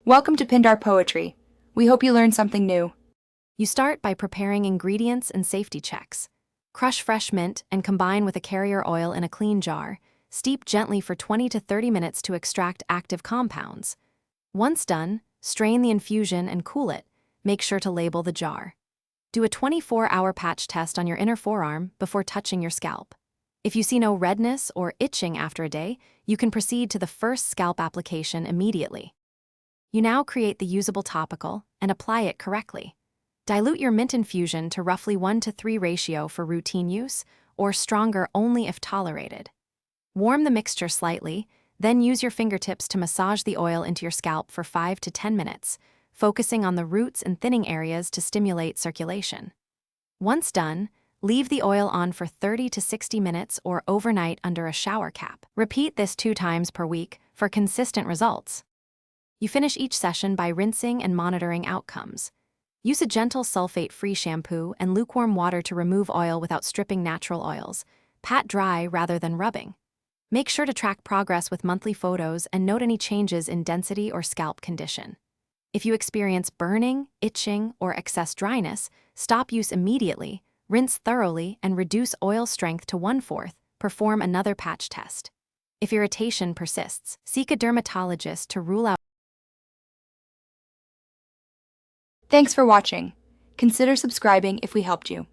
Welcome to Pindar Poetry. We hope you learned something new. You start by preparing ingredients and safety checks. Crush fresh mint and combine with a carrier oil in a clean jar. Steep gently for 20 to 30 minutes to extract active compounds. Once done, strain the infusion and cool it. Make sure to label the jar. Do a 24-hour patch test on your inner forearm before touching your scalp. If you see no redness or itching after a day, you can proceed to the first scalp application immediately. You now create the usable topical and apply it correctly. Dilute your mint infusion to roughly 1:3 ratio for routine use, or stronger only if tolerated. Warm the mixture slightly, then use your fingertips to massage the oil into your scalp for 5 to 10 minutes, focusing on the roots and thinning areas to stimulate circulation. Once done, leave the oil on for 30 to 60 minutes or overnight under a shower cap. Repeat this 2 times per week for consistent results. You finish each session by rinsing and monitoring outcomes. Use a gentle sulfate-free shampoo and lukewarm water to remove oil without stripping natural oils. Pat dry rather than rubbing. Make sure to track progress with monthly photos and note any changes in density or scalp condition. If you experience burning, itching, or excess dryness, stop use immediately, rinse thoroughly, and reduce oil strength to 1/4. Perform another patch test. If irritation persists, seek a dermatologist to rule out. Thanks for watching. Consider subscribing if we helped you.